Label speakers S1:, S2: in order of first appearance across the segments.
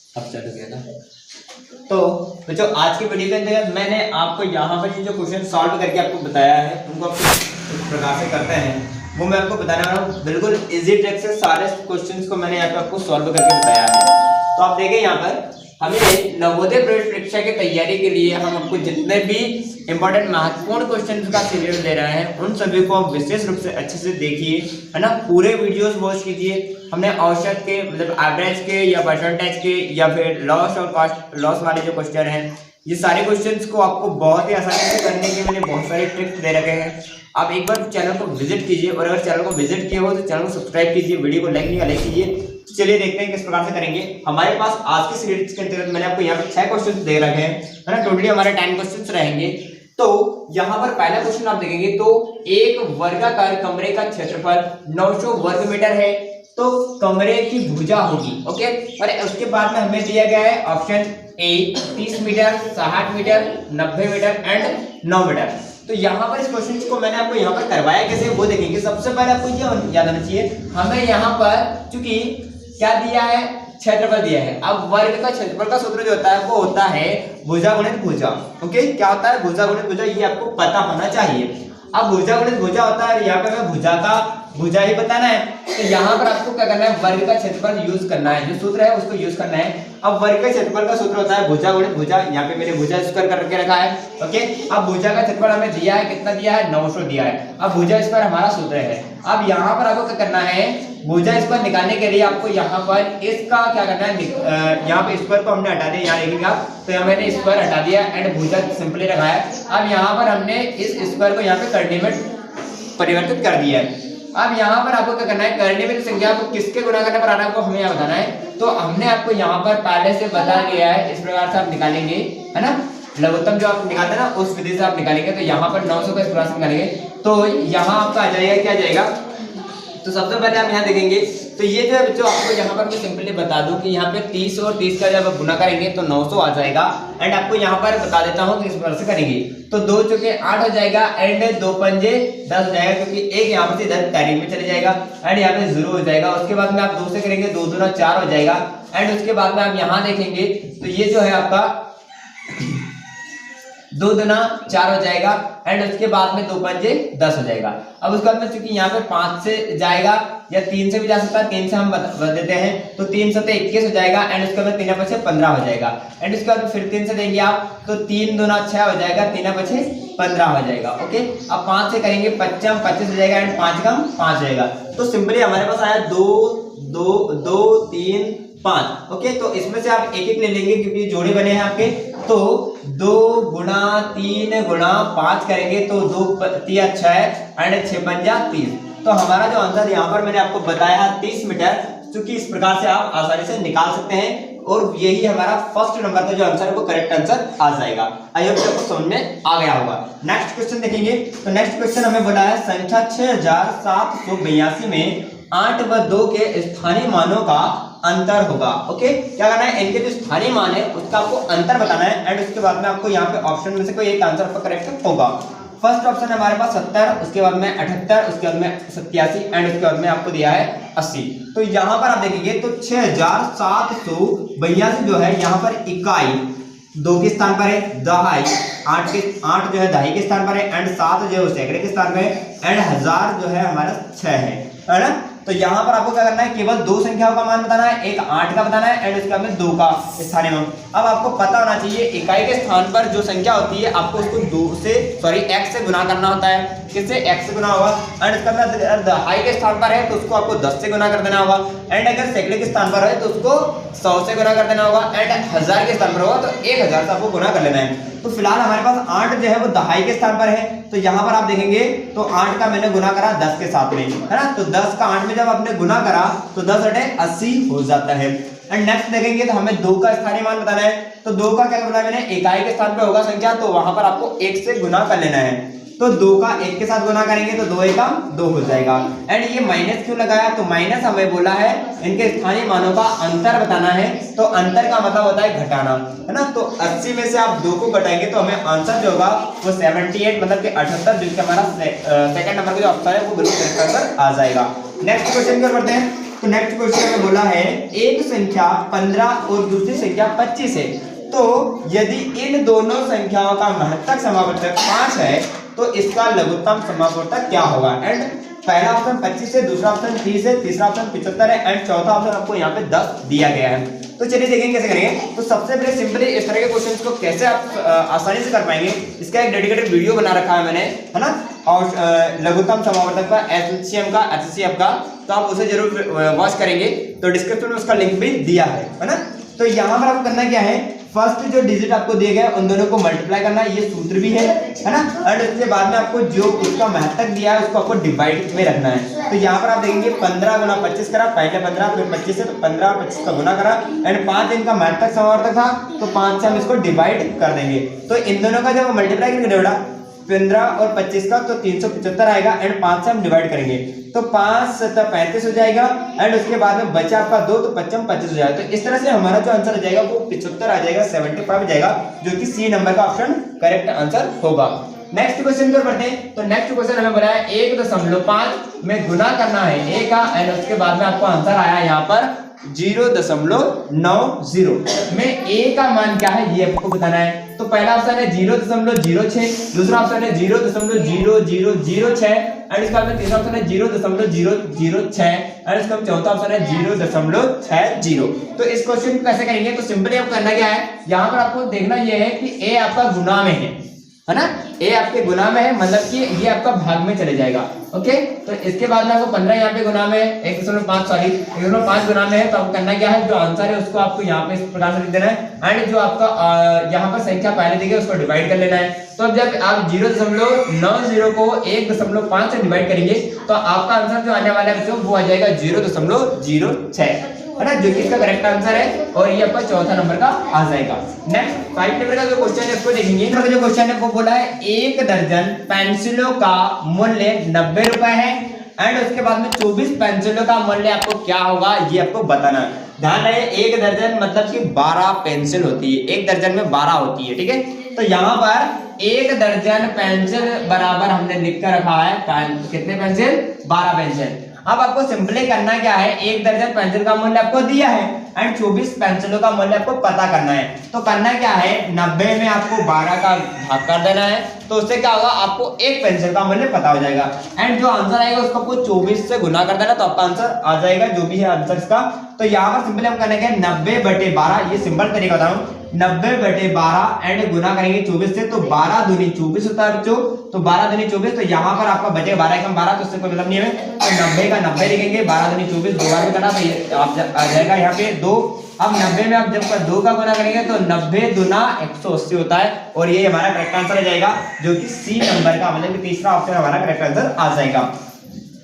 S1: अब चालू किया था। तो बच्चों आज की वीडियो के अंतर्गत मैंने आपको यहाँ पर जो क्वेश्चन सॉल्व करके आपको बताया है उनको आप किस प्रकार से करते हैं वो मैं आपको बताने वाला हूँ। बिल्कुल इजी ट्रिक से सारे क्वेश्चंस को मैंने यहाँ पे आपको सॉल्व करके बताया है। तो आप देखें यहाँ पर हमें नवोदय प्रवेश परीक्षा की तैयारी के लिए हम आपको जितने भी इंपॉर्टेंट महत्वपूर्ण क्वेश्चंस का सीरियल दे रहे हैं उन सभी को आप विशेष रूप से अच्छे से देखिए, है ना। पूरे वीडियोस वॉच कीजिए। हमने औसत के मतलब एवरेज के या परसेंटेज के या फिर लॉस और कॉस्ट लॉस वाले जो क्वेश्चन हैं ये सारे क्वेश्चंस को आपको बहुत ही आसानी से करने के मैंने बहुत सारे ट्रिक्स दे रखे हैं। आप एक बार चैनल को विजिट कीजिए और अगर चैनल को विजिट किया हो तो चैनल को सब्सक्राइब कीजिए, वीडियो को लाइक कीजिए। चलिए देखते हैं किस प्रकार से करेंगे। हमारे पास आज की सीरीज के अंतर्गत मैंने आपको यहाँ पे 6 क्वेश्चन दे रखे हैं, है ना। टोटली हमारे 10 क्वेश्चन रहेंगे। तो यहाँ पर पहला क्वेश्चन आप देखेंगे तो एक वर्गाकार कमरे का क्षेत्रफल 900 वर्ग मीटर है तो कमरे की भुजा होगी, ओके। और उसके बाद में हमें दिया गया है option A 30 metre, 60 metre, 90 metre and 9 metre. तो यहाँ पर इस क्वेश्चन को मैंने आपको यहाँ पर करवाया कैसे वो देखेंगे। सबसे पहले आपको ये याद आना चाहिए हमें यहाँ पर चूंकि क्या दिया है, क्षेत्रफल दिया है। अब वर्ग का क्षेत्रफल का सूत्र जो होता है वो होता है भुजा गुणित भुजा, ओके। क्या होता है भुजा गुणित भुजा, ये आपको पता होना चाहिए। अब भुजा गुणित भुजा होता है, यहाँ पे हमें भुजा का भुजा ही बताना है। तो यहाँ पर आपको क्या करना है, वर्ग का क्षेत्रफल यूज करना है, जो सूत्र है उसको यूज करना है। अब वर्ग का क्षेत्रफल का सूत्र होता है भुजा गुणित भुजा, यहाँ पे मैंने भुजा स्क्वायर करके रखा है, ओके। अब भुजा का क्षेत्रफल हमें दिया है, कितना दिया है, 900 दिया है। अब भुजा स्क्वायर हमारा सूत्र है। अब यहाँ पर आपको क्या करना है, भुजा स्क्वायर निकालने के लिए आपको यहाँ पर इसका क्या करना है, यहाँ पे स्क्वायर को हमने हटा दिया, यहाँ देखेंगे आप, तो यहाँ मैंने स्क्वायर हटा दिया एंड भुजा सिंपली रखा है। अब यहाँ पर हमने इस स्क्वायर को यहाँ पे करने में परिवर्तित कर दिया है। अब यहाँ पर आपको क्या करना है, करने में संख्या को किसके गुणा करने पर आना है आपको हमें यहाँ बताना है। तो हमने आपको यहाँ पर पहले से बता दिया है, इस प्रकार से आप निकालेंगे, है ना। लघुत्तम जो आप निकालते हैं ना उस विधि से आप निकालेंगे। तो यहाँ पर 900 का इस प्रकार से निकालेंगे तो यहाँ आपका आ जाएगा, क्या जाएगा। तो सबसे पहले आप यहाँ देखेंगे तो ये जो है बच्चों आपको यहाँ पर मैं सिंपली बता दूं कि यहाँ पे 30 और 30 का जब आप गुना करेंगे तो 900 आ जाएगा। एंड आपको यहाँ पर बता देता हूँ कि इस प्रकार से करेंगे तो 2 चौके 8 हो जाएगा एंड 2 पंजे 10 हो जाएगा, क्योंकि एक यहाँ पे इधर कैरी में चले जाएगा एंड यहाँ पे 0 हो जाएगा। उसके बाद में आप 2 से करेंगे 2 दूना 4 हो जाएगा एंड उसके बाद में आप यहाँ देखेंगे तो ये जो है आपका 2 दूना 4 हो जाएगा एंड उसके बाद में 2 पंजे 10 हो जाएगा। अब उसके बाद में चूंकि यहाँ पे 5 से जाएगा या 3 से भी जा सकता है, 3 से हम बता देते हैं तो 3 से 21 हो जाएगा एंड उसके बाद 3 बचे 15 हो जाएगा एंड उसके बाद फिर 3 से देंगे आप तो 3 दूना 6 हो जाएगा, 3 बचे 15 हो जाएगा, ओके। अब 5 से करेंगे 25 25 हो जाएगा एंड 5 कम 5 हो जाएगा। तो सिंपली हमारे पास आया 2 2 2 3 5, ओके। तो इसमें से आप एक एक ले लेंगे क्योंकि जोड़े बने हैं आपके। तो 2 गुणा 3 गुणा 5 करेंगे तो 2 3 6 एंड 6 पंजा 30। तो हमारा जो आंसर यहाँ पर मैंने आपको बताया 30 मीटर, क्योंकि इस प्रकार से आप आसानी से निकाल सकते हैं और यही हमारा फर्स्ट नंबर का जो आंसर है वो करेक्ट आंसर आ जाएगा। आई होप आपको समझ में आ गया होगा। नेक्स्ट क्वेश्चन देखेंगे तो नेक्स्ट क्वेश्चन हमें बोला है संख्या 6782 में 8 व 2 के स्थानीय मानों का अंतर होगा, ओके। क्या करना है, इनके जो स्थानीय मान है उसका आपको अंतर बताना है एंड उसके बाद में आपको यहाँ पे ऑप्शन में से कोई एक आंसर आपका करेक्ट होगा। फर्स्ट ऑप्शन है हमारे पास 70, उसके बाद में 78, उसके बाद में 87 एंड उसके बाद में आपको दिया है 80। तो यहाँ पर आप देखेंगे तो 6782 जो है यहाँ पर इकाई 2 के स्थान पर है, दहाई 8 जो है दहाई के स्थान पर है एंड 7 जो है सैकड़े के स्थान पर है एंड 1000 जो है हमारा 6 है ना। तो यहाँ पर आपको क्या करना है, केवल 2 संख्याओं का मान बताना है, एक 8 का बताना है एंड उसके बाद में 2 का स्थानीय मान। अब आपको पता होना चाहिए इकाई के स्थान पर जो संख्या होती है आपको उसको 2 से x से गुना करना होता है। किससे, x से गुना होगा एंड इसका मतलब दहाई के स्थान पर है तो उसको आपको 10 से गुना कर देना होगा एंड अगर सैकड़े के स्थान पर है तो उसको 100 से गुना कर देना होगा एंड 1000 के स्थान पर होगा तो 1000 से आपको गुना कर लेना है। तो फिलहाल हमारे पास 8 जो है वो दहाई के स्थान पर है तो यहाँ पर आप देखेंगे तो 8 का मैंने गुना करा 10 के साथ में, है ना। तो 10 का 8 में जब आपने गुना करा तो 10 × 8 80 हो जाता है। एंड नेक्स्ट देखेंगे तो हमें 2 का स्थानीय मान बताना है। तो 2 का क्या करना है, मैंने इकाई के स्थान पे होगा संख्या तो वहां पर आपको 1 से गुना कर लेना है। तो 2 का 1 के साथ गुना करेंगे तो 2 1 2 हो जाएगा एंड ये माइनस क्यों लगाया, तो माइनस हमें बोला है इनके स्थानीय मानों का अंतर बताना है। तो अंतर का मतलब होता है घटाना, है ना। तो 80 में से आप 2 को घटाएंगे तो हमें आंसर जो होगा वो 78 मतलब कि 78, जिसका हमारा सेकंड नंबर का जो ऑप्शन है वो बिल्कुल करेक्ट आंसर आ जाएगा। नेक्स्ट क्वेश्चन की ओर बढ़ते हैं। तो नेक्स्ट क्वेश्चन में बोला है एक संख्या 15 और दूसरी संख्या 25 है, तो यदि इन दोनों संख्याओं का महत्तक समावर्तक 5 है तो इसका लघुत्तम समावर्तक क्या होगा। एंड पहला ऑप्शन 25 है, दूसरा ऑप्शन 30 है, तीसरा ऑप्शन 75 है एंड चौथा ऑप्शन आपको यहाँ पे 10 दिया गया है। तो चलिए देखेंगे कैसे करेंगे। तो सबसे पहले सिंपली इस तरह के क्वेश्चंस को कैसे आप आसानी से कर पाएंगे, इसका एक डेडिकेटेड वीडियो बना रखा है मैंने, है ना, और लघुत्तम समावर्तक का, एचसीएम का, एचसीएफ का, तो आप उसे जरूर वॉच करेंगे, तो डिस्क्रिप्शन में उसका लिंक भी दिया है ना। तो यहाँ पर आपको करना क्या है, फर्स्ट जो डिजिट आपको दिए गए उन दोनों को मल्टीप्लाई करना, ये सूत्र भी है ना, और उसके बाद में आपको जो उसका महत्तक दिया है उसको आपको डिवाइड में रखना है। तो यहाँ पर आप देखेंगे 15 गुना 25 करा, पहले 15 फिर 25 है, तो 15 और 25 का गुना करा एंड 5 इनका महत्तक समावर्तक था, तो 5 से हम इसको डिवाइड कर देंगे। तो इन दोनों का जब मल्टीप्लाई करेंगे बेटा 15 और 25 का, तो 375 आएगा एंड 5 से हम डिवाइड करेंगे, तो 5 7 35 हो जाएगा एंड उसके बाद में बचा आपका 2, तो 25 25 हो जाएगा। तो इस तरह से हमारा जो आंसर आ जाएगा वो 75 आ जाएगा, 75 आ जाएगा, जो कि सी नंबर का ऑप्शन करेक्ट आंसर होगा। नेक्स्ट क्वेश्चन पर बढ़ते हैं। तो नेक्स्ट क्वेश्चन हमें बोला है 1.5 में गुना करना है ए का एंड उसके बाद में आपको आंसर आया यहाँ पर 0.90 में ए का मान क्या है ये आपको बताना है। तो पहला ऑप्शन है 0.06, दूसरा ऑप्शन है 0.0006 एंड इसका तीसरा ऑप्शन है 0.006 एंड इसका चौथा ऑप्शन है 0.60। तो इस क्वेश्चन को कैसे करेंगे, तो सिंपली आपको करना क्या है, यहाँ पर आपको देखना ये है कि ए आपका गुना में है ना, ए आपके गुना में है, मतलब कि ये आपका भाग में चले जाएगा। ओके, तो इसके बाद में आपको 15 यहाँ पे गुना में 1.5 गुना में है, तो आपको करना क्या है, जो आंसर है उसको आपको यहाँ पे इस प्रकार से लिख देना है एंड जो आपका यहाँ पर संख्या पहले दी गई उसको डिवाइड कर लेना है। तो अब जब आप 0.90 को 1.5 से डिवाइड करेंगे तो आपका आंसर जो आने वाला है बच्चों वो आ जाएगा 0.06, है ना, जो कि इसका करेक्ट आंसर है और ये आपका चौथा नंबर का आ जाएगा। नेक्स्ट 5 नंबर का जो क्वेश्चन है उसको देखेंगे। जो क्वेश्चन है वो बोला है 1 दर्जन पेंसिलों का मूल्य 90 रुपए है एंड उसके बाद में 24 पेंसिलों का मूल्य आपको क्या होगा ये आपको बताना है। ध्यान रहे 1 दर्जन मतलब कि 12 पेंसिल होती है, 1 दर्जन में 12 होती है, ठीक है। तो यहाँ पर 1 दर्जन पेंसिल बराबर हमने लिख कर रखा है कितने पेंसिल, 12 पेंसिल। अब आपको सिंपली करना क्या है, 1 दर्जन पेंसिल का मूल्य आपको दिया है एंड 24 पेंसिलों का मूल्य आपको पता करना है। तो करना क्या है, 90 में आपको 12 का भाग कर देना है, तो उससे क्या होगा, आपको 1 पेंसिल का मूल्य पता हो जाएगा एंड जो आंसर आएगा उसको आपको 24 से गुना कर देना, तो आपका आंसर आ जाएगा जो भी है आंसर इसका। तो यहाँ पर सिंपली हम करना क्या है, 90/12, ये सिंपल तरीका बताऊं, 90/12 एंड गुना करेंगे 24 से, तो 12 दूनी 24 होता है बच्चों, तो 12 दूनी 24, तो यहाँ पर आपका बचेगा 12 कम 12, तो उससे कोई मतलब नहीं है, तो 90 का 90 लिखेंगे, 12 दूनी 24 दो बार में करना, तो ये आप आ जाएगा यहाँ पे 2। अब 90 में आप जब 2 का गुना करेंगे तो 90 दूना 180 होता है और ये हमारा करेक्ट आंसर आ जाएगा, जो कि सी नंबर का मतलब कि तीसरा ऑप्शन हमारा करेक्ट आंसर आ जाएगा।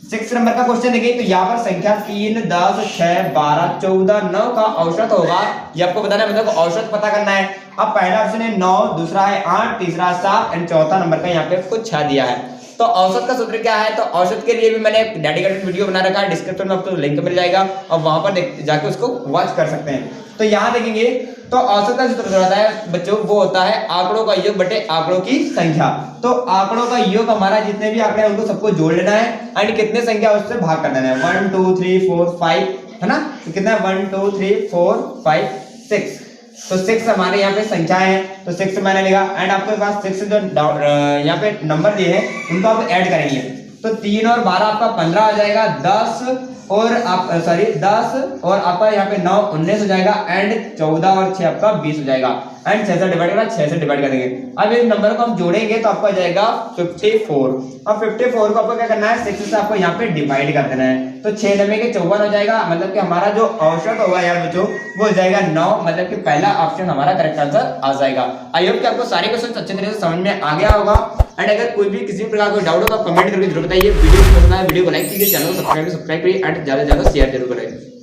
S1: 6 नंबर का क्वेश्चन देखिए। तो यहाँ पर संख्या 3, 10, 6, 12, 14, 9 का औसत होगा, ये आपको बताना है, मतलब औसत पता करना है। अब पहला ऑप्शन है 9, दूसरा है 8, तीसरा 7 एंड चौथा नंबर का यहाँ पे कुछ 6 दिया है। तो औसत का सूत्र क्या है, तो औसत के लिए भी मैंने एक डेडिकेटेड वीडियो बना रखा है, डिस्क्रिप्शन में आपको लिंक मिल जाएगा और वहां पर जाके उसको वॉच कर सकते हैं। तो यहाँ देखेंगे तो औसत का सूत्र होता है बच्चों, वो होता है आंकड़ों का योग बटे आंकड़ों की संख्या। तो आंकड़ों का योग हमारा जितने भी आंकड़े हैं उनको सबको जोड़ लेना है एंड कितने संख्या उससे भाग कर देना है, 1 2 3 4 5, है ना, तो कितना है 1 2 3 4 5 6, तो 6 हमारे यहाँ पे संख्या है, तो 6 मैंने लिखा एंड आपके पास 6 जो यहाँ पे नंबर दिए हैं उनको आप ऐड करेंगे, तो 3 और 12 आपका 15 हो जाएगा, 10 और आप 10 और आपका यहाँ पे 9 19 हो जाएगा एंड 14 और 6 आपका 20 हो जाएगा एंड 6 से डिवाइड करना, 6 से डिवाइड कर देंगे। अब इस नंबर को हम जोड़ेंगे तो आपका जाएगा 54। अब 54 को आपको क्या करना है, 6 से आपको यहाँ पे डिवाइड कर देना है, तो 6 9 के 54 हो जाएगा, मतलब कि हमारा जो औसत होगा यार बच्चों वो हो जाएगा 9, मतलब कि पहला ऑप्शन हमारा करेक्ट आंसर आ जाएगा। आई होप कि आपको सारे क्वेश्चन अच्छे तरीके से समझ में आ गया होगा एंड अगर कोई भी किसी प्रकार कोई डाउट हो तो आप कमेंट करके जरूर बताइए। वीडियो पसंद आए वीडियो को लाइक कीजिए, चैनल को सब्सक्राइब करिए एंड ज्यादा से ज्यादा शेयर जरूर करें।